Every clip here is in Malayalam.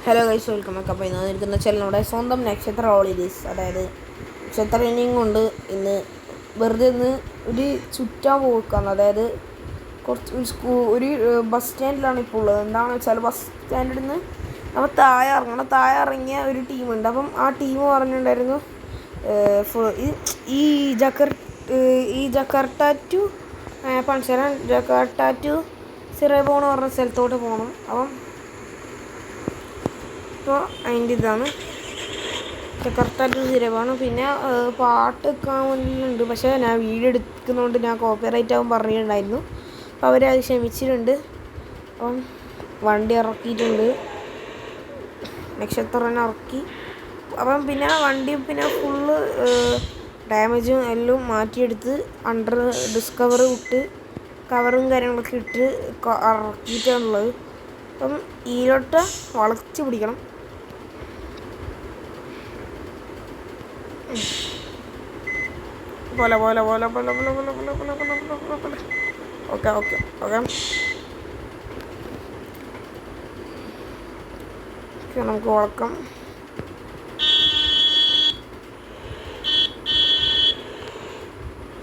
Hello guys, welcome back. അപ്പോൾ ഇന്ന് നിൽക്കുന്ന വെച്ചാൽ നമ്മുടെ സ്വന്തം നക്ഷത്ര ഹോളിഡേയ്സ്, അതായത് നക്ഷത്ര ഇനിയും കൊണ്ട് ഇന്ന് വെറുതെ ഇന്ന് ഒരു ചുറ്റാൻ പോക്കാണ്. അതായത് കുറച്ച് ഒരു ബസ് സ്റ്റാൻഡിലാണ് ഇപ്പോൾ ഉള്ളത്. എന്താണെന്ന് വെച്ചാൽ ബസ് സ്റ്റാൻഡിൽ നിന്ന് നമ്മൾ താഴെ ഇറങ്ങിയ ഒരു ടീമുണ്ട്. അപ്പം ആ ടീം പറഞ്ഞിട്ടുണ്ടായിരുന്നു ഈ ജക്കാർട്ട ടു പൺസരാൻ ജക്കാർട്ട ടു സിറേബോ എന്ന് പറഞ്ഞ സ്ഥലത്തോട്ട് പോകണം. അപ്പം അപ്പോൾ അതിൻ്റെ ഇതാണ് ജക്കാർട്ട സിരവാണ്. പിന്നെ പാട്ട് വെക്കാൻ വേണ്ടിയിട്ടുണ്ട്, പക്ഷേ ഞാൻ വീഡിയോ എടുക്കുന്നതുകൊണ്ട് ഞാൻ കോപ്പിറൈറ്റ് ആവും പറഞ്ഞിട്ടുണ്ടായിരുന്നു. അപ്പോൾ അവരത് ക്ഷമിച്ചിട്ടുണ്ട്. അപ്പം വണ്ടി ഇറക്കിയിട്ടുണ്ട്, നക്ഷത്രനെ ഇറക്കി. അപ്പം പിന്നെ വണ്ടി പിന്നെ ഫുള്ള് ഡാമേജും എല്ലാം മാറ്റിയെടുത്ത് അണ്ടർ ഡിസ്കവർ വിട്ട് കവറും കാര്യങ്ങളൊക്കെ ഇട്ട് ഇറക്കിയിട്ടാണുള്ളത്. അപ്പം ഈലോട്ട് വളച്ച് പിടിക്കണം. പോലെ പോലെ പോലെ പോലെ പോലെ പോലെ പോലെ പോലെ പോലെ പോലെ പോലെ ഓക്കെ ഓക്കെ ഓക്കെ ഓക്കെ നമുക്ക് വളക്കാം.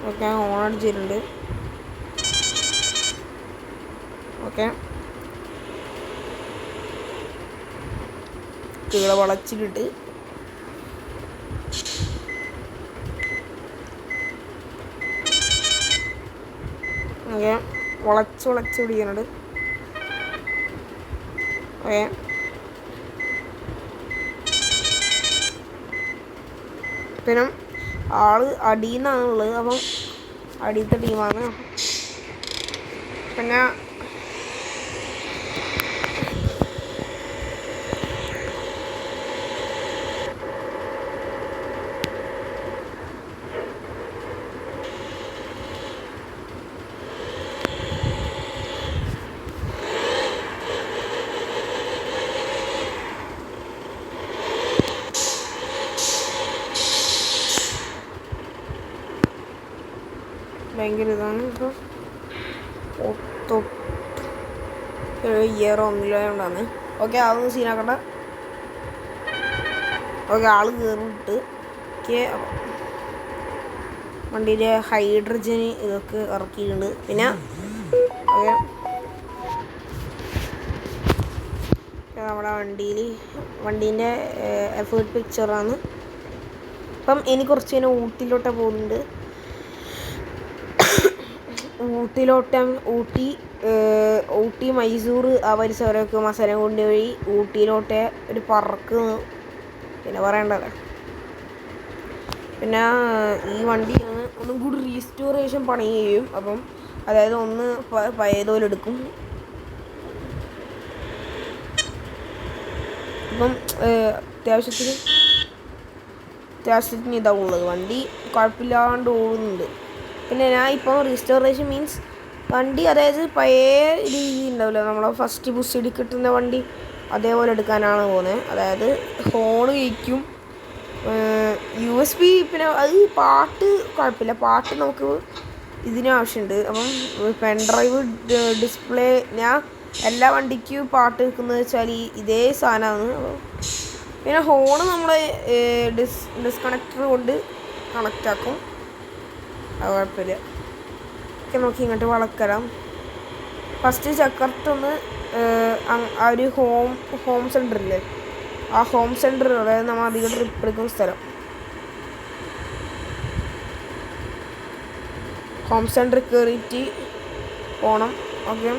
ഓക്കെ, ഓണടിച്ചിട്ടുണ്ട്. ഓക്കെ, കീഴെ വളച്ചിട്ടിട്ട് ഓക്കെ വളച്ച് പിടിക്കുന്നുണ്ട്. ഓക്കെ, പിന്നെ ആള് അടിയിൽ നിന്നാണുള്ളത്. അപ്പം അടിയത്തെ ടീമാണ്. പിന്നെ ഭയങ്കര ഇതാണ്. ഇപ്പോൾ ഇയർ ഒന്നില്ലാണ്ടാണ്. ഓക്കെ, അതൊന്നും സീനാക്കണ്ട. ഓക്കെ, ആള് കയറിയിട്ട് വണ്ടിയിലെ ഹൈഡ്രജന് ഇതൊക്കെ ഇറക്കിയിട്ടുണ്ട്. പിന്നെ ഓക്കെ, നമ്മുടെ വണ്ടീൻ്റെ എഫേർട്ട് പിക്ചറാണ്. അപ്പം ഇനി കുറച്ച് നേരം ഊട്ടിയിലോട്ട് പോകുന്നുണ്ട്. ഊട്ടി മൈസൂർ ആ പരിസരമൊക്കെ മസരം കൊണ്ടുപോയി ഊട്ടിയിലോട്ടെ ഒരു പറക്ക് പിന്നെ പറയണ്ടല്ലോ. പിന്നെ ഈ വണ്ടി ഒന്നും കൂടി റീസ്റ്റോറേഷൻ പണി ചെയ്യും. അപ്പം അതായത് ഒന്ന് പഴയതോലെടുക്കും. അപ്പം അത്യാവശ്യത്തിന് ഇതാവുള്ളത്. വണ്ടി കുഴപ്പമില്ലാണ്ട് ഓടുന്നുണ്ട്. പിന്നെ ഞാൻ ഇപ്പോൾ റീസ്റ്റോറേഷൻ മീൻസ് വണ്ടി അതായത് പഴയ രീതി ഉണ്ടാവില്ല, നമ്മളെ ഫസ്റ്റ് ബുസ്സിടി കിട്ടുന്ന വണ്ടി അതേപോലെ എടുക്കാനാണ് പോകുന്നത്. അതായത് ഹോൺ കഴിക്കും, USB. പിന്നെ അത് പാട്ട് കുഴപ്പമില്ല, പാട്ട് നമുക്ക് ഇതിനാവശ്യമുണ്ട്. അപ്പം പെൻഡ്രൈവ്, ഡിസ്പ്ലേ, ഞാൻ എല്ലാ വണ്ടിക്കും പാട്ട് വെക്കുന്നത് വെച്ചാൽ ഇതേ സാധനമാണ്. പിന്നെ ഹോണ് നമ്മൾ ഡിസ്കണക്ടർ കൊണ്ട് കണക്റ്റാക്കും, അത് കുഴപ്പമില്ല. ഒക്കെ നോക്കി ഇങ്ങോട്ട് വളക്കലാം. ഫസ്റ്റ് ചക്കർത്തൊന്ന് ആ ഒരു ഹോം സെൻറ്റർ ഇല്ലേ, ആ ഹോം സെൻറ്റർ, അതായത് നമ്മൾ അധികം ട്രിപ്പ് എടുക്കുന്ന സ്ഥലം, ഹോം സെൻറ്റർ കയറിയിട്ട് പോകണം. ഓക്കെ,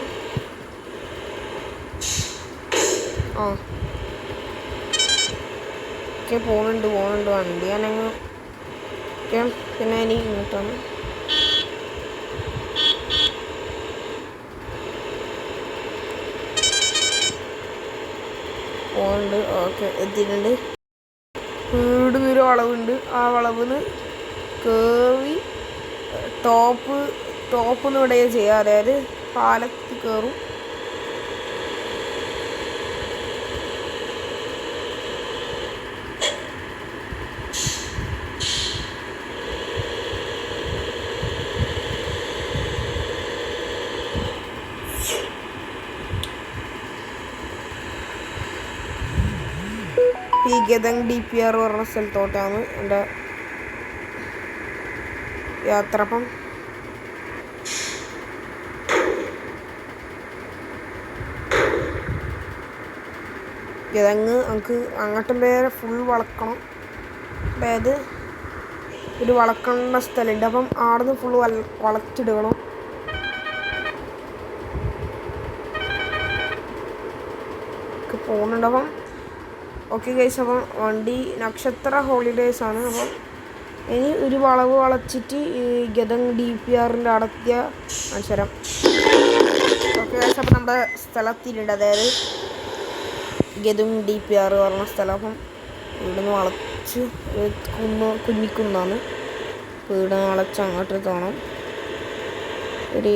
ഓക്കെ പോകുന്നുണ്ട് വണ്ടി ആണെങ്കിൽ. ഓക്കെ, പിന്നെ ഇനി ഇങ്ങോട്ടാണ് പോകുന്നുണ്ട്. ഓക്കെ, എത്തിയിട്ടുണ്ട്. വീടുന്നൊരു വളവുണ്ട്, ആ വളവിന് കയറി ടോപ്പ് ഇവിടെ ചെയ്യുക, അതായത് പാലത്ത് കയറും. ഈ ഗദങ് DPR പറഞ്ഞ സ്ഥലത്തോട്ടാണ് എൻ്റെ യാത്ര. അപ്പം ഗദങ് നമുക്ക് അങ്ങോട്ടും പേരെ ഫുൾ വളക്കണം. അതായത് ഒരു വളക്കേണ്ട സ്ഥലമുണ്ട്. അപ്പം ആടുന്ന് ഫുൾ വളച്ചിടണം. പോകുന്നുണ്ട്. അപ്പം ഓക്കെ ഗൈസ്, അപ്പം വണ്ടി നക്ഷത്ര ഹോളിഡേയ്സാണ്. അപ്പം ഇനി ഒരു വളവ് വളച്ചിട്ട് ഈ ഗദങ് DPRൻ്റെ അടത്തിയ മത്സരം. ഓക്കെ ഗൈസ്, അപ്പം നമ്മുടെ സ്ഥലത്തിലുണ്ട്. അതായത് ഗദങ് DPR പറഞ്ഞ സ്ഥലം. അപ്പം ഇവിടുന്ന് വളച്ച് കുഞ്ഞിക്കുന്നാണ്. വീട് വളച്ച് അങ്ങോട്ട് തോണം. ഒരു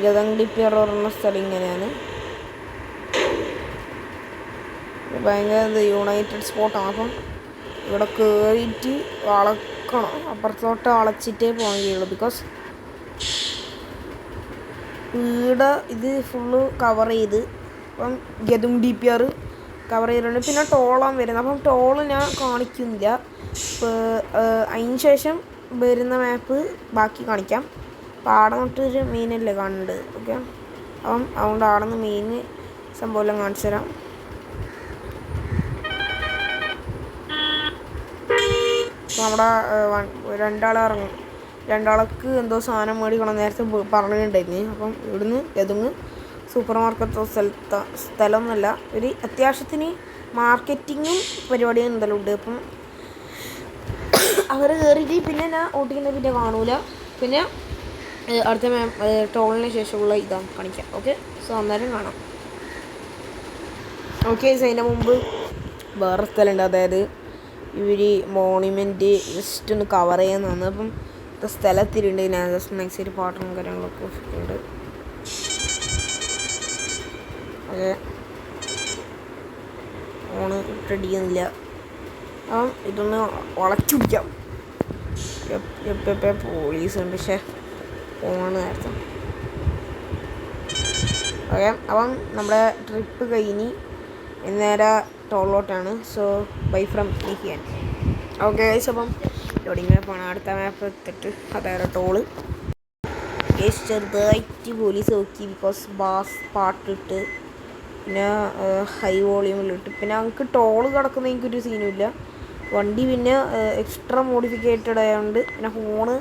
ഗദങ് DPR പറഞ്ഞ സ്ഥലം ഇങ്ങനെയാണ്. ഭയങ്കര യുണൈറ്റഡ് സ്പോട്ടാണ്. അപ്പം ഇവിടെ കയറിയിട്ട് വളക്കണം. അപ്പുറത്തോട്ട് വളച്ചിട്ടേ പോകാൻ കഴിയുള്ളൂ. ബിക്കോസ് വീട് ഇത് ഫുള്ള് കവർ ചെയ്ത് അപ്പം ഗദങ് DPR കവർ ചെയ്തിട്ടുണ്ട്. പിന്നെ ടോളാൻ വരുന്നത്. അപ്പം ടോള് ഞാൻ കാണിക്കുന്നില്ല. അതിന് ശേഷം വരുന്ന മാപ്പ് ബാക്കി കാണിക്കാം. അപ്പം ആടെ തൊട്ടൊരു മീനല്ലേ കാണുന്നുണ്ട്. ഓക്കെ, അപ്പം അതുകൊണ്ട് ആടെ നിന്ന് മെയിൻ സംഭവമെല്ലാം കാണിച്ചു തരാം. നമ്മുടെ രണ്ടാളിറങ്ങും. രണ്ടാൾക്ക് എന്തോ സാധനം മേടിക്കണം നേരത്തെ പറഞ്ഞിട്ടുണ്ടായിരുന്നു. അപ്പം ഇവിടുന്ന് ഗദങ് സൂപ്പർ മാർക്കറ്റ് സ്ഥലമൊന്നുമല്ല, ഒരു അത്യാവശ്യത്തിന് മാർക്കറ്റിങ്ങും പരിപാടിയും എന്തെല്ലാം ഉണ്ട്. അപ്പം അവർ കയറിയിട്ട് പിന്നെ ഞാൻ ഓട്ടിക്കുന്ന പിന്നെ കാണൂല. പിന്നെ അടുത്ത ടോളിന് ശേഷമുള്ള ഇതാണ് കാണിക്കാം. ഓക്കെ, സോ അന്നേരം കാണാം. ഓക്കെ, അതിൻ്റെ മുമ്പ് വേറെ സ്ഥലമുണ്ട്. അതായത് ഇവർ മോണിമെൻറ്റ് ജസ്റ്റ് ഒന്ന് കവർ ചെയ്യാൻ തന്നു. അപ്പം സ്ഥലത്തിലുണ്ട്. ഞാൻ ജസ്റ്റ് മാക്സിമം പാട്ടും കാര്യങ്ങളൊക്കെ ഉണ്ട്. അതെ, ഓണ് ഇട്ടടിക്കുന്നില്ല. അപ്പം ഇതൊന്ന് വളച്ചു പിടിക്കാം. പോലീസുണ്ട്, പക്ഷേ ഓണ് നേരത്തെ. ഓക്കെ, അപ്പം നമ്മുടെ ട്രിപ്പ് കഴിഞ്ഞ് നേരെ ടോളിലോട്ടാണ്. So bye from here. Okay guys, അപ്പം ലോഡിങ് മാപ്പാണ്. അടുത്ത മാപ്പ് എത്തിട്ട് അതായത് ടോള്. ഗൈസ് ചെറുതായിട്ട് പോലീസ് നോക്കി. ബിക്കോസ് പാട്ടിട്ട് പിന്നെ ഹൈ വോളിയൂമിലിട്ട്. പിന്നെ ഞങ്ങൾക്ക് ടോള് കിടക്കുന്ന എനിക്കൊരു സീനുമില്ല. വണ്ടി പിന്നെ എക്സ്ട്രാ മോഡിഫിക്കേറ്റഡ് ആയതുകൊണ്ട് പിന്നെ ഹോണ്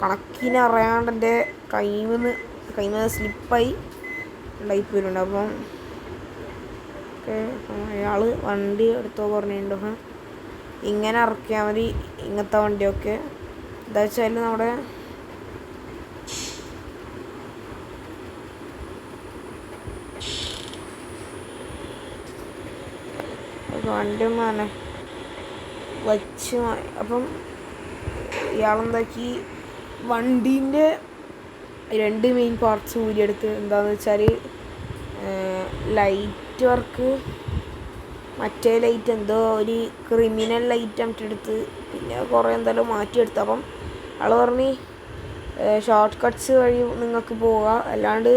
കണക്കിന് അറിയാണ്ട് എൻ്റെ കൈമന്ന് സ്ലിപ്പായി ലൈഫ് വരുന്നുണ്ട്. അപ്പം അയാൾ വണ്ടി എടുത്തോ പറഞ്ഞിട്ടുണ്ട്. അപ്പം ഇങ്ങനെ ഇറക്കിയാൽ മതി ഇങ്ങനത്തെ വണ്ടിയൊക്കെ. എന്താ വെച്ചാൽ നമ്മുടെ വണ്ടിയൊന്നും തന്നെ വച്ച്. അപ്പം ഇയാളെന്താക്കി വണ്ടീൻ്റെ 2 മെയിൻ പാർട്സ് ഊരിയെടുത്ത്. എന്താണെന്ന് വെച്ചാൽ ലൈറ്റ് വർക്ക്, മറ്റേ ലൈറ്റ് എന്തോ ഒരു ക്രിമിനൽ ലൈറ്റ് എന്നിട്ടെടുത്ത് പിന്നെ കുറേ എന്തായാലും മാറ്റിയെടുത്തു. അപ്പം ആൾ പറഞ്ഞ് ഷോർട്ട് കട്ട്സ് വഴി നിങ്ങൾക്ക് പോകാം, അല്ലാണ്ട്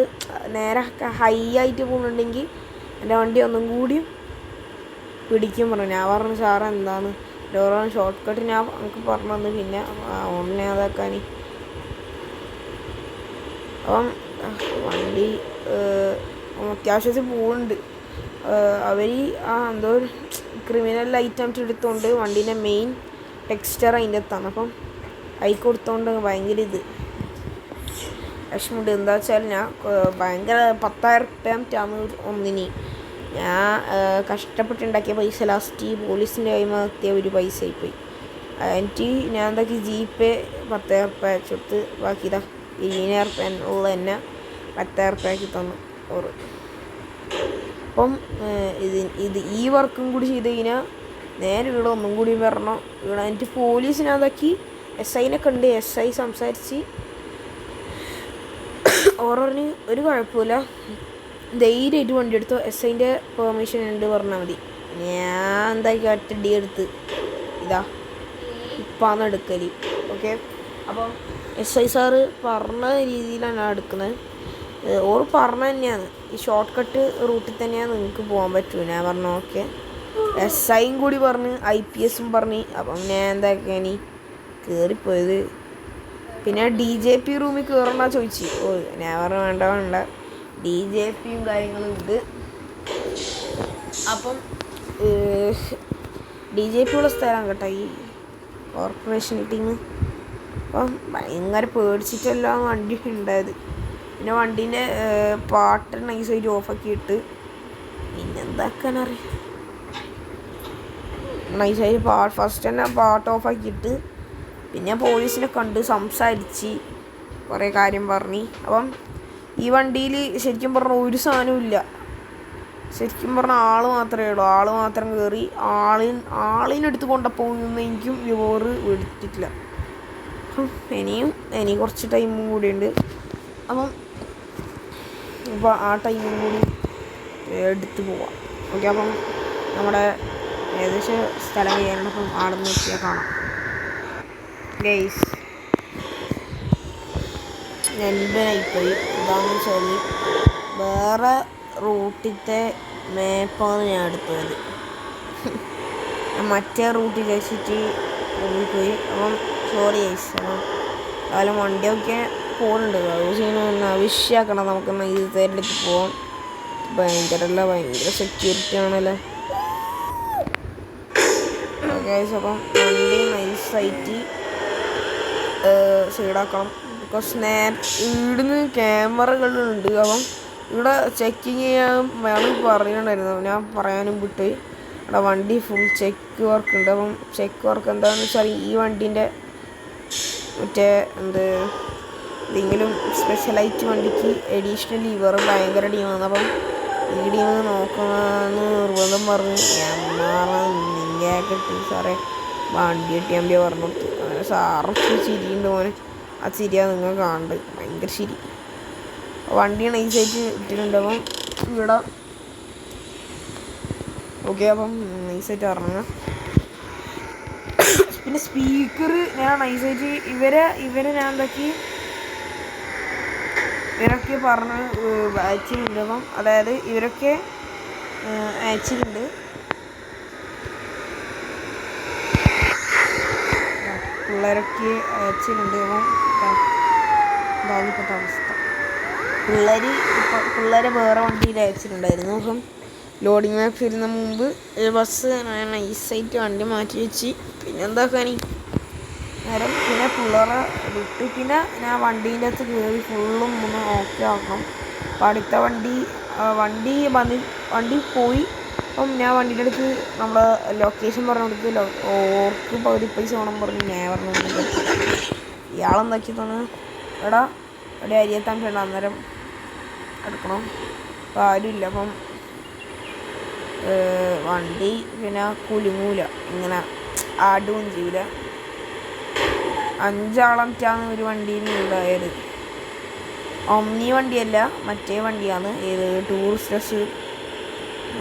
നേരെ ഹൈ ആയിട്ട് പോകുന്നുണ്ടെങ്കിൽ എൻ്റെ വണ്ടി ഒന്നും കൂടി പിടിക്കും പറഞ്ഞു. ഞാൻ പറഞ്ഞു സാറ് എന്താണ് ഡോറ ഷോർട്ട് കട്ട് ഞാൻ നമുക്ക് പറഞ്ഞു തന്നു. പിന്നെ ഓൺലൈൻ അതാക്കാൻ. അപ്പം വണ്ടി അത്യാവശ്യത്തിൽ പോകുന്നുണ്ട്. അവർ എന്തോ ക്രിമിനൽ ഐറ്റം എടുത്തുകൊണ്ട് വണ്ടീൻ്റെ മെയിൻ ടെക്സ്ചർ അതിൻ്റെ അകത്താണ്. അപ്പം അതിൽ കൊടുത്തോണ്ട് ഭയങ്കര വിഷമമുണ്ട്. എന്താ വെച്ചാൽ ഞാൻ ഭയങ്കര 10,000 റുപ്യാണ് ഒന്നിന്. ഞാൻ കഷ്ടപ്പെട്ടുണ്ടാക്കിയ പൈസ ലാസ്റ്റ് പോലീസിൻ്റെ കൈമ എത്തിയ ഒരു പൈസ ആയിപ്പോയി. എനിക്ക് ഞാൻ എന്താക്കി ജീപ്പേ 10,000 റുപ്യ അയച്ചെടുത്ത് ബാക്കി 20,000 റുപ്യ ഉള്ള തന്നെ 10,000 റുപ്യക്ക് തന്നു. അപ്പം ഈ വർക്കും കൂടി ചെയ്ത് കഴിഞ്ഞാൽ നേരെ ഇവിടെ ഒന്നും കൂടി വരണം. ഇവിടെ എനിക്ക് പോലീസിനതാക്കി SIനെ കണ്ട് SI സംസാരിച്ച് ഓരോറിന് ഒരു കുഴപ്പമില്ല, ധൈര്യമായിട്ട് വണ്ടി എടുത്തോ, SIൻ്റെ പെർമിഷൻ ഉണ്ട് പറഞ്ഞാൽ മതി. ഞാൻ എന്താക്കി ഒറ്റടി എടുത്ത് ഇപ്പാന്ന് എടുക്കൽ. ഓക്കെ, അപ്പം SI സാറ് പറഞ്ഞ രീതിയിലാണ് ഞാൻ എടുക്കുന്നത്. ഓർ പറഞ്ഞ തന്നെയാണ് ഈ ഷോർട്ട് കട്ട് റൂട്ടിൽ തന്നെയാണ് നിങ്ങൾക്ക് പോകാൻ പറ്റുമോ. ഞാൻ പറഞ്ഞു ഓക്കെ. SIയും കൂടി പറഞ്ഞ് IPSും പറഞ്ഞ്. അപ്പം ഞാൻ എന്താക്കാനി കയറിപ്പോയത്. പിന്നെ DJP റൂമിൽ കയറണ ചോദിച്ചു. ഞാൻ പറഞ്ഞു വേണ്ട DJPയും കാര്യങ്ങളും ഉണ്ട്. അപ്പം DJP ഉള്ള സ്ഥലം കേട്ടോ ഈ കോർപ്പറേഷൻ ടീം. അപ്പം ഭയങ്കര പേടിച്ചിട്ടെല്ലാം വണ്ടി ഉണ്ടായത്. പിന്നെ വണ്ടീൻ്റെ പാട്ട് നൈസായിട്ട് ഓഫാക്കി ഇട്ട്. പിന്നെ എന്താക്കാനറിയാം, നൈസായിട്ട് ഫസ്റ്റ് തന്നെ പാട്ട് ഓഫാക്കിയിട്ട് പിന്നെ പോലീസിനെ കണ്ട് സംസാരിച്ച് കുറേ കാര്യം പറഞ്ഞ്. അപ്പം ഈ വണ്ടിയിൽ ശരിക്കും പറഞ്ഞാൽ ഒരു സാധനവും ഇല്ല. ശരിക്കും പറഞ്ഞാൽ ആൾ മാത്രമേ ഉള്ളൂ. ആൾ മാത്രം കയറി ആളിനെടുത്ത് കൊണ്ടുപോകുന്നെനിക്കും വേറ് എടുത്തിട്ടില്ല. അപ്പം ഇനി കുറച്ച് ടൈമും കൂടിയുണ്ട്. അപ്പം അപ്പോൾ ആ ടൈമും കൂടി എടുത്ത് പോവാം. ഓക്കെ, അപ്പം നമ്മുടെ ഏകദേശം സ്ഥലം ചെയ്യാനാണ്. അപ്പം ആടെ നോക്കിയാൽ കാണാം ഗൈസ്. നെൽബനായിപ്പോയി. എന്താണെന്ന് വെച്ചാൽ വേറെ റൂട്ടിലത്തെ മാപ്പാണ് ഞാൻ എടുത്തത്. മറ്റേ റൂട്ടിൽ വെച്ചിട്ട് പോയി. അപ്പം സോറി ഗൈസ്. അപ്പം അതുപോലെ വണ്ടിയൊക്കെ പോകുന്നുണ്ട്. അത് ആവശ്യമാക്കണം നമുക്ക് ഇത് തേരെടുത്ത് പോകാം. ഭയങ്കര സെക്യൂരിറ്റി ആണല്ലോ ഗൈസ്. അപ്പം വണ്ടി നൈസായിട്ട് സൈഡാക്കണം. ബിക്കോസ് ഇവിടുന്ന് ക്യാമറകളുണ്ട്. അപ്പം ഇവിടെ ചെക്കിങ് ചെയ്യാൻ അയാൾ പറയുന്നുണ്ടായിരുന്നു. ഞാൻ പറയാനും വിട്ട്. ഇവിടെ വണ്ടി ഫുൾ ചെക്ക് വർക്ക് ഉണ്ട്. അപ്പം ചെക്ക് വർക്ക് എന്താണെന്ന് വെച്ചാൽ ഈ വണ്ടീൻ്റെ മറ്റേ എന്തെങ്കിലും സ്പെഷ്യലായിട്ട് വണ്ടിക്ക് അഡീഷണൽ ലിവർ ഭയങ്കര ഡീമാണ്. അപ്പം ഈ ഡീമ് നോക്കണമെന്ന് നിർബന്ധം പറഞ്ഞ് ഞാൻ കിട്ടി സാറേ വണ്ടി കിട്ടിയാൽ പറഞ്ഞു കൊടുത്തു. അങ്ങനെ സാറും ചിരിയുണ്ട് മോനെ. ആ ചിരിയാണ് നിങ്ങൾ കാണുന്നത്, ഭയങ്കര ചിരി. വണ്ടി നൈസായിട്ട് ഇട്ടിട്ടുണ്ട്. അപ്പം ഇവിടെ ഓക്കെ. അപ്പം നൈസായിട്ട് ഇറങ്ങാം. പിന്നെ സ്പീക്കർ ഞാൻ നൈസായിട്ട് ഇവരെ ഞാൻ എന്താക്കി ഇവരൊക്കെ പറഞ്ഞ് അയച്ചിട്ടുണ്ട്. അപ്പം അതായത് ഇവരൊക്കെ അയച്ചിട്ടുണ്ട്. പിള്ളേരൊക്കെ അയച്ചിട്ടുണ്ട്. അപ്പം ഇതാണ് ഇപ്പോഴത്തെ അവസ്ഥ. പിള്ളേരെ വേറെ വണ്ടിയിൽ അയച്ചിട്ടുണ്ടായിരുന്നു. അപ്പം ലോഡിങ് മാപ്പ് വരുന്ന മുമ്പ് ബസ് നൈസായിട്ട് വണ്ടി മാറ്റി വെച്ച്. പിന്നെ എന്താക്കാനി നേരം പിന്നെ പിള്ളേരെ വിട്ട് പിന്നെ ഞാൻ വണ്ടീൻ്റെ അകത്ത് കയറി ഫുള്ളും ഒന്ന് ഓക്കെ ആക്കണം. അപ്പം അടുത്ത വണ്ടി പോയി. അപ്പം ഞാൻ വണ്ടീൻ്റെ അടുത്ത് നമ്മളെ ലൊക്കേഷൻ പറഞ്ഞു കൊടുത്ത് ഓർക്ക് പകുതി പൈസ വേണം പറഞ്ഞ് ഞാൻ പറഞ്ഞു. ഇയാളെന്താക്കി തന്നെ ഇവിടെ അരിയെത്താൻ വേണ്ട അന്നേരം എടുക്കണം. അപ്പം ആരുമില്ല. അപ്പം വണ്ടി പിന്നെ കുലുങ്ങൂല, ഇങ്ങനെ ആടുകയും ചെയ്യില്ല. 5 ആളാണ് ഒരു വണ്ടിയിൽ ഉണ്ടായത്. ഒമ്നി വണ്ടിയല്ല, മറ്റേ വണ്ടിയാണ്. ഏത് ടൂറിസ്റ്റേഴ്സ്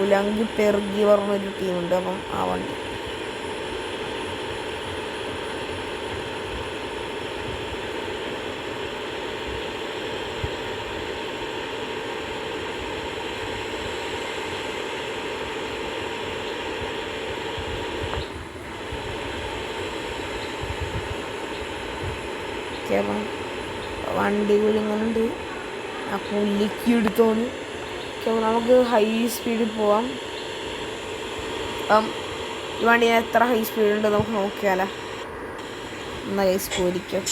ഉലങ്കി പെറുകി പറഞ്ഞൊരു ടീമുണ്ട്. അപ്പം ആ വണ്ടി അപ്പം വണ്ടി കുലുങ്ങുന്നുണ്ട്. ആ പുല്ലിക്ക് എടുത്തോന്ന് നമുക്ക് ഹൈ സ്പീഡിൽ പോവാം. ഈ വണ്ടി എത്ര ഹൈ സ്പീഡ് ഉണ്ട് നമുക്ക് നോക്കിയാലോ. എന്നാൽ ഹൈ സ്പീഡിക്കാം.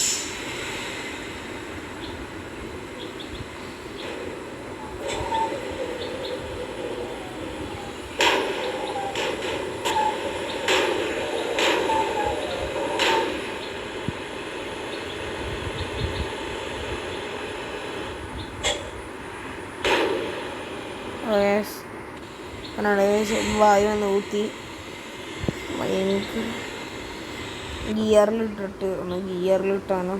വായു വന്ന് ഊത്തി ഗിയറിലിട്ടാണ്.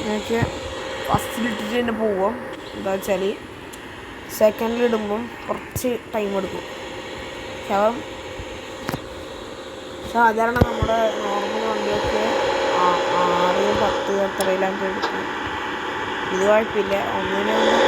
എനിക്ക് ഫസ്റ്റിലിട്ടിട്ട് തന്നെ പോവാം. എന്താ വെച്ചാൽ സെക്കൻഡിലിടുമ്പം കുറച്ച് ടൈം എടുക്കും. അപ്പം സാധാരണ നമ്മുടെ നോർമൽ വണ്ടിയൊക്കെ 6-10 അത്രയിലാണ്ട് എടുക്കും. ഇത് കുഴപ്പമില്ല. ഒന്നിനൊന്നും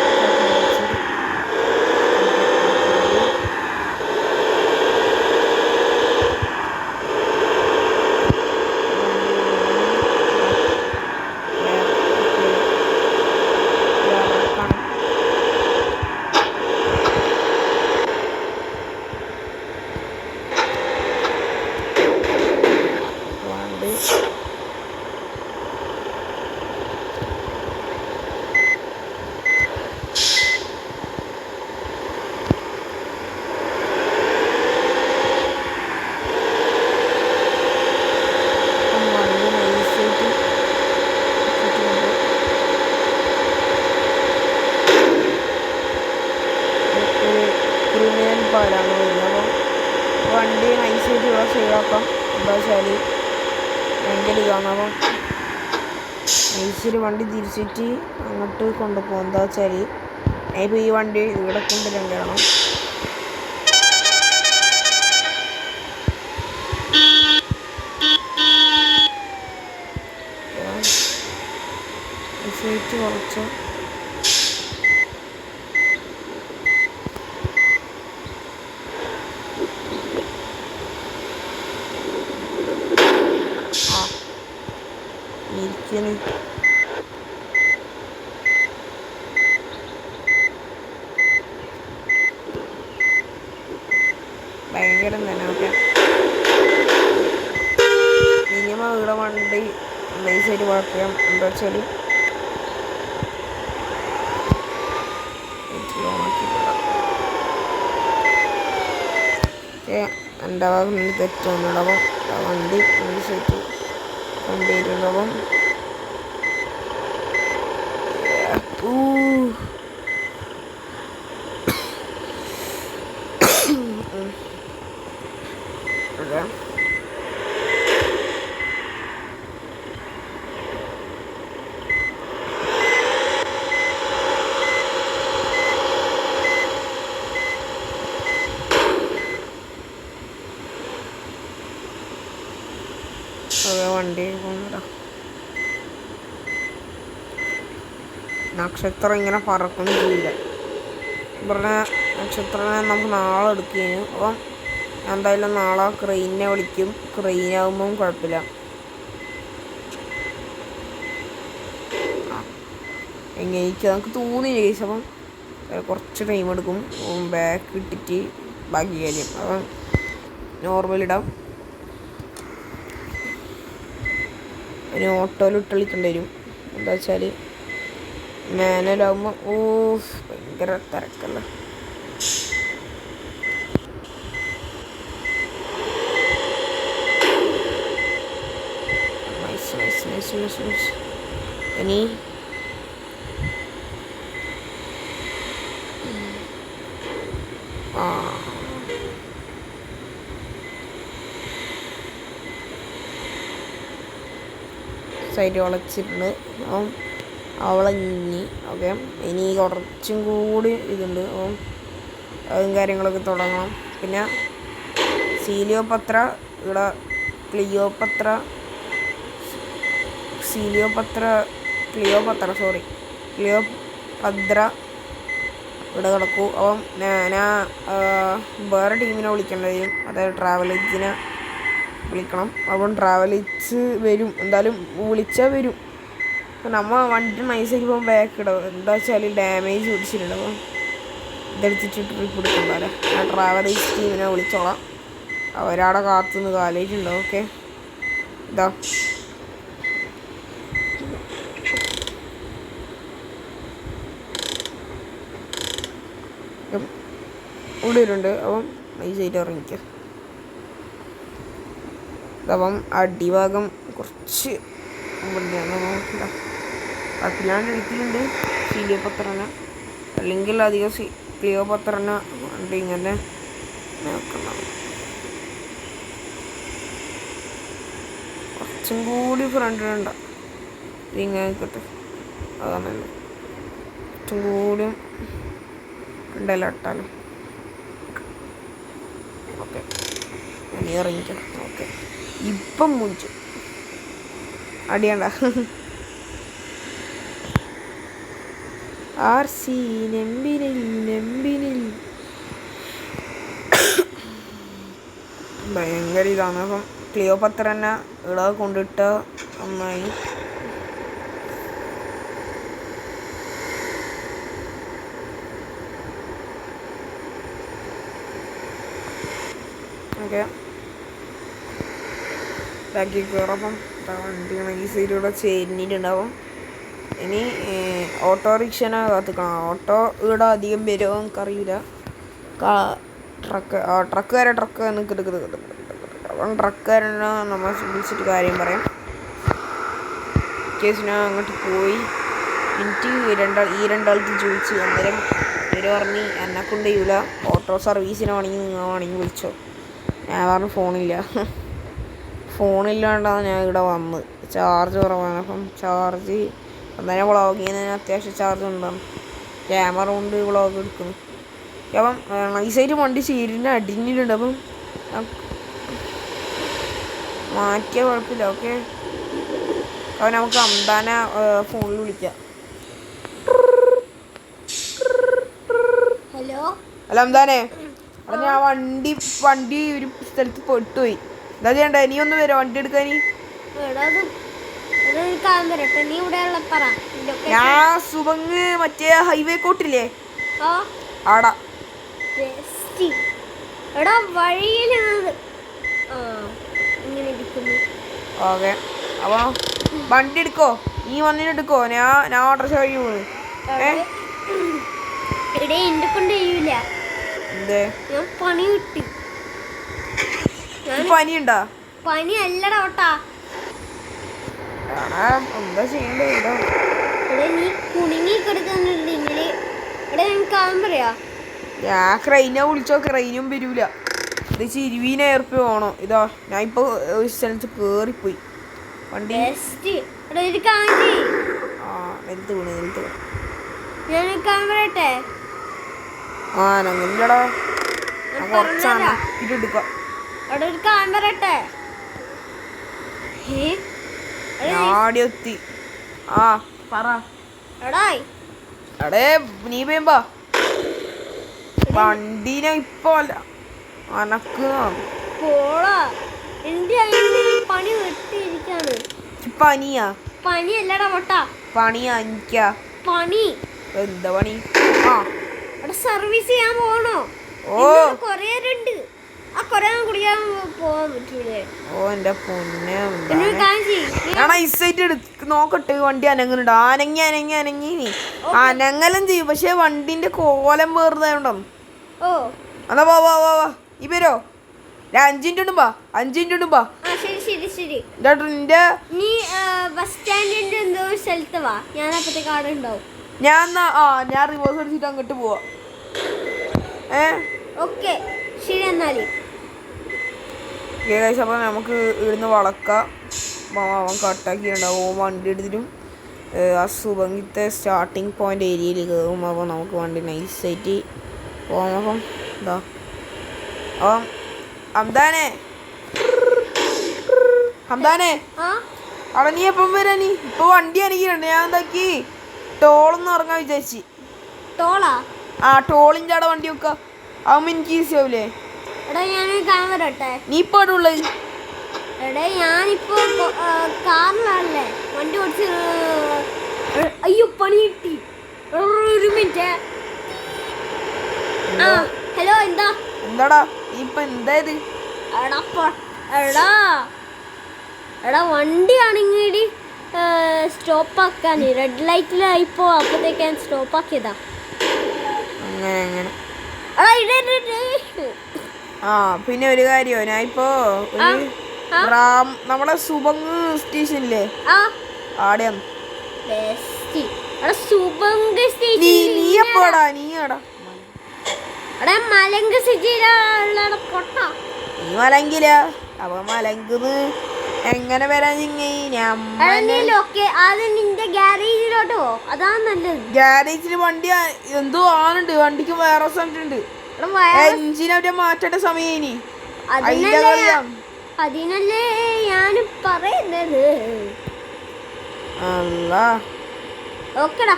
പാലാണ് വരുന്നത്. അപ്പോൾ വണ്ടി നൈസായിട്ടുള്ള സൈഡാക്കാം. എന്താ വെച്ചാൽ ഭയങ്കര ഇതാണ്. അപ്പം നൈസിൽ വണ്ടി തിരിച്ചിട്ട് അങ്ങോട്ട് കൊണ്ടുപോകും. എന്താ വെച്ചാൽ ഇപ്പോൾ ഈ വണ്ടി ഇവിടെ കൊണ്ടുവരേണ്ടതാണ്. നൈസായിട്ട് കുറച്ച് ഇരിക്കുന്നു. ഭയങ്കരം തന്നെ. ഓക്കെ, മിനിമം ഇവിടെ വണ്ടി നൈസായിട്ട് വളർത്താം. എന്താ വെച്ചാൽ എൻ്റെ ഭാഗം തെറ്റൊന്നുണ്ടാവും. വണ്ടി നൈസായിട്ട് കൊണ്ടുവരുന്നതും വണ്ടി പോകുന്നതാ. നക്ഷത്രം ഇങ്ങനെ പറക്കൊന്നും ചെയ്യില്ല. ഇവരുടെ നക്ഷത്രനെ നമുക്ക് നാളെ എടുക്കുകയും. അപ്പം എന്തായാലും നാളെ ക്രെയിനിനെ വിളിക്കും. ക്രെയിനാകുമ്പം കുഴപ്പമില്ല. എങ്ങനെ നമുക്ക് തോന്നി കേസ്. അപ്പം കുറച്ച് ടൈം എടുക്കും. ബാക്ക് ഇട്ടിട്ട് ബാക്കി കാര്യം. അപ്പം നോർമലിടാം. ഇനി ഓട്ടോയിലിട്ട് കളിക്കേണ്ടി വരും. എന്താ വെച്ചാൽ മാനുവലാകുമ്പോൾ ഭയങ്കര തിരക്കല്ല. ഇനി സൈഡ് വളച്ചിട്ടുണ്ട്. അപ്പം അവളെ ഇനി ഓക്കെ, ഇനി കുറച്ചും കൂടി ഇതുണ്ട്. അപ്പം അതും കാര്യങ്ങളൊക്കെ തുടങ്ങണം. പിന്നെ ക്ലിയോപത്ര ഇവിടെ ക്ലിയോപത്ര ഇവിടെ കിടക്കൂ. അപ്പം ഞാൻ വേറെ ടീമിനെ വിളിക്കേണ്ടി വരും. അതായത് ട്രാവൽ ഏജൻസിനെ വിളിക്കണം. അപ്പം ട്രാവൽ ഏജൻസ് വരും, എന്തായാലും വിളിച്ചാൽ വരും. നമ്മ വണ്ടി നൈസായിട്ട് ഇപ്പം ബാക്ക് ഇടും. എന്താ വെച്ചാൽ ഡാമേജ് പിടിച്ചിട്ടുണ്ട്. അപ്പം ഇതെടുത്തിട്ട് ട്രിപ്പ് എടുക്കണ്ടല്ലേ. ഞാൻ ട്രാവൽ ഏജൻസ് ടീമിനെ വിളിച്ചോളാം. അവരവിടെ കാത്തുനിന്ന് കാലേജുണ്ടോ. ഓക്കെ, ഇതാ ഇവിടെ വരുന്നുണ്ട്. അപ്പം നൈസായിട്ട് ഇറങ്ങിക്കുക. അപ്പം അടിഭാഗം കുറച്ച് കുഴപ്പമില്ലാണ്ട് എടുത്തിട്ടുണ്ട് ക്ലിയോപത്രനെ. അല്ലെങ്കിൽ അധികം ക്ലിയോപത്രനെ വണ്ടി ഇങ്ങനെ നോക്കണം. കുറച്ചും കൂടി ഫ്രണ്ടിലുണ്ട ഇതിങ്ങനെ കിട്ടും. അതാണല്ലോ കുറച്ചും കൂടി ഉണ്ടല്ലോ ഇട്ടാലോ. ഓക്കെ, ഞാൻ ഇറങ്ങിക്കണം. ഓക്കെ, ഇപ്പം മുഞ്ചു അടിയണ്ട. RC നെമ്പിനിൽ ഭയങ്കര ഇതാണ്. അപ്പം ക്ലിയോപത്ര തന്നെ ഇവിടെ കൊണ്ടിട്ട നന്നായി. ഓക്കെ ബാക്കി കയറപ്പം വണ്ടി ഈ സൈഡിലൂടെ ചേരിഞ്ഞിട്ടുണ്ടാവും. ഇനി ഓട്ടോറിക്ഷനെ കാത്തിക്കണം. ഓട്ടോ ഇവിടെ അധികം വരുമോ എനിക്കറിയില്ല. ട്രക്കുകാരെ അപ്പം ട്രക്കുകാരനെ നമ്മൾ വിളിച്ചിട്ട് കാര്യം പറയാം. കേസ് ഞാൻ അങ്ങോട്ട് പോയി എനിക്ക് ഈ രണ്ടാൾക്ക് ചോദിച്ചു. അന്നേരം ഇവർ പറഞ്ഞ് എന്നെക്കൊണ്ട് ചെയ്യൂല, ഓട്ടോ സർവീസിന് വേണമെങ്കിൽ വിളിച്ചോ. ഞാൻ പറഞ്ഞു ഫോണില്ലാണ്ടാണ് ഞാൻ ഇവിടെ വന്നത്. ചാർജ് കുറവാണ്. അപ്പം ചാർജ് അന്നേരം വ്ളോഗ് ചെയ്യുന്നതിന് അത്യാവശ്യം ചാർജ് ഉണ്ടാകും. ക്യാമറ കൊണ്ട് വ്ളോഗ് എടുക്കുന്നു. അപ്പം നൈസായിട്ട് വണ്ടി സീരിന് അടിഞ്ഞിട്ടുണ്ട്. അപ്പം മാറ്റിയ കുഴപ്പമില്ല. ഓക്കെ അപ്പം നമുക്ക് അംദാനെ ഫോണിൽ വിളിക്കാം. ഹലോ അംദാനെ, അവിടെ ഞാൻ വണ്ടി ഒരു സ്ഥലത്ത് പെട്ടുപോയി. എന്താ ചെയ്യണ്ടേ? നീ ഒന്ന് വരോ വണ്ടി എടുക്കാൻ? ഞാൻ സുബങ് മറ്റേ ഹൈവേ കോട്ടില്ലേ ആടാ. ഓക്കെ അപ്പൊ വണ്ടി എടുക്കോ? നീ വന്നിട്ട് എടുക്കോ? ഞാൻ ഓട്ടോറിക്ഷ വഴി പോകുന്നു. പനിയുണ്ടാ? പനി അല്ലടാ ഓട്ടാ. എന്താ ചെയ്യണ്ടേ? നീ കുടുങ്ങി കിടക്കുന്നുണ്ട്. പറയാ ഞാൻ ക്രെയിനെ വിളിച്ചോ, ക്രെയിനും വരൂല. ഇത് ചിരുവീനെ ഏർപ്പ് പോണോ? ഇതാ ഞാൻ ഇപ്പൊ ഒരു സ്ഥലത്ത് കേറിപ്പോയി. വണ്ടി നിലത്ത് വീണ്. ഞങ്ങളില്ലടാ. കുറച്ചാണ് ഇതെടുക്കാം. ആടിയെത്തി. ആ പറ. എടേ നീ വേമ്പാ വണ്ടീനെ ഇപ്പൊ അല്ല അനക്കാണ്. പനിയാ? പനിയല്ലടാ പൊട്ടാ. പണിയാ എനിക്കാ. പണി എന്താ പണി? ആ സർവീസ് ചെയ്യാൻ പോകണോ? കൊറേരുണ്ട്. ആ കൊറേ കുടിക്കാൻ പോവാൻ പറ്റൂലേ? ഓ എന്റെ പൊന്നെ, ഞാൻ ഐസായിട്ട് നോക്കട്ടെ വണ്ടി അനങ്ങുന്നുണ്ട്. അനങ്ങി അനങ്ങലും ചെയ്യും. പക്ഷെ വണ്ടിന്റെ കോലം വേറുതെ ഉണ്ടോ? ഓ എന്നാ വാ ഈ പേരോ 5 മിനിറ്റ് ഇടുമ്പോ 5 മിനിറ്റ് ഇടുമ്പോ. നീ ബസ് സ്റ്റാൻഡിന്റെ എന്തോ സ്ഥലത്ത് വാ. ഞാൻ അപ്പത്തേക്ക് അവിടെ ഉണ്ടാവും. ഞാൻ റിവേഴ്സ് അടിച്ചിട്ട് അങ്ങോട്ട് പോവാ. ഓക്കെ ശരി എന്നാല്. അപ്പൊ നമുക്ക് ഇവിടുന്ന് വളക്കാം. അവൻ കട്ടാക്കിയിട്ടുണ്ടാവും. വണ്ടി എടുത്തിട്ടും ആ സുബംഗിത്തെ സ്റ്റാർട്ടിങ് പോയിന്റ് ഏരിയയിൽ കയറും. അപ്പോൾ നമുക്ക് വണ്ടി നൈസായിട്ട് പോകാം. അപ്പം എന്താ അപ്പം ഹംദാനെ അവിടെ നീ എപ്പം വരാ? നീ ഇപ്പൊ വണ്ടി അനക്കിട്ടുണ്ട്. ഞാൻ എന്താക്കി ടോളൊന്നും ഇറങ്ങാൻ വിചാരിച്ച്. ടോളിൻ്റെ അവിടെ വണ്ടി വെക്കാം. ആവുമ്പോ എനിക്ക് ഈസി ആവൂലേ? നീ ഇപ്പൊ അവിടെ ഉള്ളത്? ഞാനിപ്പോ കാറിലല്ലേ വണ്ടി ഓടിച്ച്. അയ്യോ പണി കിട്ടി. ഒരു മിനിറ്റ്. ഹലോ എന്താടാ ഇപ്പൊ എന്തായത്? എടാ വണ്ടിയാണെങ്കിൽ സ്റ്റോപ്പ് ആക്കാൻ റെഡ് ലൈറ്റിലായിപ്പോ അപ്പത്തേക്ക് ഞാൻ സ്റ്റോപ്പ് ആക്കിയതാ. അങ്ങനെ പിന്നെ ഒരു കാര്യോ, ഞാൻ ഇപ്പോ നമ്മളെ സുബങ് സ്റ്റേഷനില്ലേ ആടെയാണ്. നീ മലങ്കില. അപ്പൊ മലങ്കുന്ന് എങ്ങനെ വരാൻ? ഗ്യാരേജില് വണ്ടി എന്തോ ആണുണ്ട്. വണ്ടിക്ക് വേറെ സ്ഥലത്തുണ്ട്. എഞ്ചിൻ അവരെ മാറ്റേണ്ട സമയം ഇനി. അതിനല്ലേ ഞാൻ പറയുന്നത്. അല്ല ഓക്കെടാ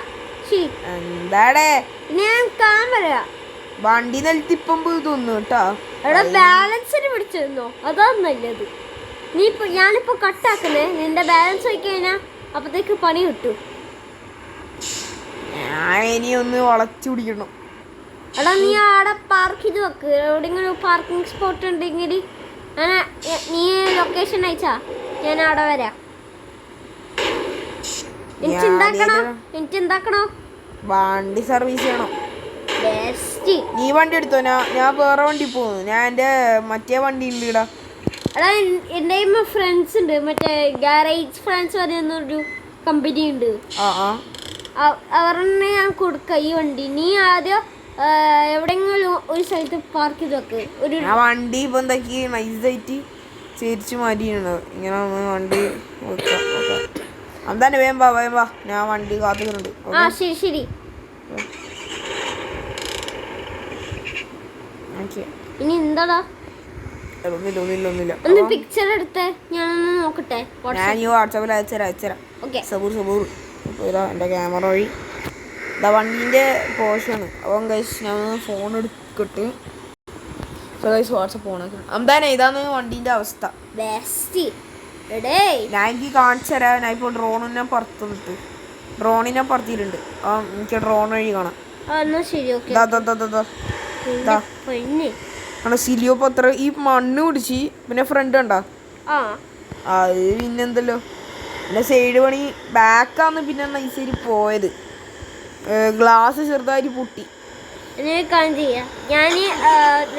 ശരി. എന്താടേ ഇനി ഞാൻ ക്യാമറ വണ്ടി നിലത്തിപ്പം പോയി തോന്നുന്നു കേട്ടോ. എടാ ബാലൻസിന് പിടിച്ചിരുന്നോ, അതാ നല്ലത്. ഞാനിപ്പോ കട്ടാക്കുന്നേ, നിന്റെ ബാലൻസ് പോയി കഴിഞ്ഞാ അപ്പത്തേക്ക് പണി കിട്ടും. ഞാൻ ഇനി ഒന്ന് വളച്ചു പിടിക്കണം. എടാ നീ അവിടെ പാർക്ക് ചെയ്ത് വെക്ക്, എവിടെയെങ്കിലും പാർക്കിംഗ് സ്പോട്ട് ഉണ്ടെങ്കിൽ നീ ലൊക്കേഷൻ അയച്ചാ ഞാൻ അവിടെ വരാം. എനിക്ക് എന്താക്കണോ? വണ്ടി സർവീസ് ചെയ്യണം. ബെസ്റ്റ്. നീ വണ്ടി എടുത്തോ, ഞാൻ വേറെ വണ്ടി പോകുന്നു. ഞാൻ എൻ്റെ മറ്റേ വണ്ടി ഉണ്ട് ഇടാ. എടാ എൻ്റെ ഫ്രണ്ട്സ് ഉണ്ട്, മറ്റേ ഗാരേജ് ഫ്രണ്ട്സ് പറയുന്നൊരു കമ്പനി ഉണ്ട്. അവരുടെ ഞാൻ കൊടുക്കാം ഈ വണ്ടി. നീ ആദ്യം എവിടെയെങ്കിലും ഒരു സ്ഥലത്ത് പാർക്ക് ചെയ്ത് വെക്ക്. ആ വണ്ടി ഇപ്പൊ എന്താക്കി നൈസായിട്ട് ചേരിച്ച് മാറ്റിയാണ്. ഇങ്ങനെ വണ്ടി എന്താണ് വേം വാ, ഞാൻ വണ്ടി കാത്തുന്നുണ്ട്. ആ ശരി ശരി. ഇനി എന്താടാ? ഒന്നുമില്ല. ഒന്ന് പിക്ചർ എടുത്തേ, ഞാനൊന്ന് നോക്കട്ടെ. ഞാൻ ഈ വാട്സാപ്പിൽ അയച്ചുതരാം. ഓക്കെ. സബൂർ അപ്പോൾ ഇതാ എൻ്റെ ക്യാമറ വഴി ഇതാ വണ്ടീൻ്റെ പോഷാണ്. അപ്പം ഗൈസ് ഞാൻ ഫോൺ എടുക്കട്ട്. ഗൈസ് വാട്സപ്പ് ഓണാക്കണം. എന്തായാലും ഇതാണ് വണ്ടീൻ്റെ അവസ്ഥ. ഞാൻ എനിക്ക് കാണിച്ചു തരാം. ഞാൻ ഇപ്പോൾ ഡ്രോണിനെ പറത്തിയിട്ടുണ്ട്. എനിക്ക് ഡ്രോൺ വഴി കാണാം. സിലിയോ പത്ര ഈ മണ്ണ് പിടിച്ച് പിന്നെ ഫ്രണ്ട് കണ്ടാ അത് പിന്നെന്തല്ലോ പിന്നെ സൈഡ് പണി ബാക്കാന്ന് പിന്നെ നൈസായിട്ട് പോയത്. ഗ്ലാസ് ചെറുതായിട്ട് പൊട്ടി. ഞാൻ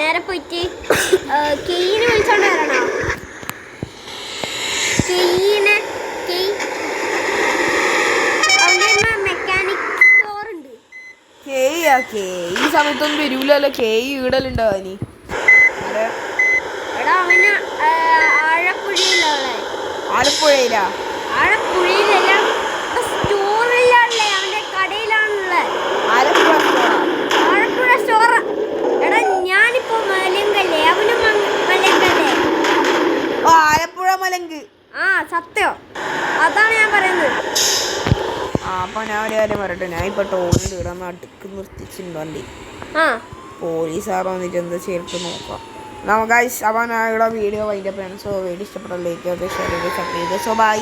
നേരെ പോയിട്ട് കെയ്യിനെ വിളിച്ചോണ്ട് വരണോ? മെക്കാനിക് സ്റ്റോർ ഉണ്ട്. ഈ സമയത്തൊന്നും വരൂലല്ലോ. ഈടലുണ്ടാവാ നീ. എടാ അവന് ആലപ്പുഴയിലാ? ആലപ്പുഴയിലല്ല, സ്റ്റോറിലാണല്ലേ, അവന്റെ കടയിലാണുള്ളത്. ആലപ്പുഴ സ്റ്റോർ. എടാ ഞാനിപ്പോ മലങ്കല്ലേ, അവനും മലങ്കല്ലേ. ആലപ്പുഴ മലങ്ക്. സത്യം, അതാണ് ഞാൻ പറയുന്നത്. അപ്പൊ ഞാൻ ഒരു കാര്യം പറയട്ടെ. ഞാൻ ഇപ്പൊ ടോളിൽ ഇടാൻ നടുക്ക് നിർത്തിച്ചിട്ടുണ്ട് വണ്ടി. പോലീസുകാർ വന്നിട്ട് എന്താ ചെയ്തിട്ട് നോക്കാം നമുക്ക്. അപ്പോൾ ഞാൻ ഇവിടെ വീഡിയോ വൈൻഡപ്പ് ചെയ്യണം. സോ വീഡിയോ ഇഷ്ടപ്പെട്ട ലൈക്ക് ചെയ്ത് ഷെയർ ചെയ്ത് സബ്സ്ക്രൈബ് ചെയ്ത്. So by.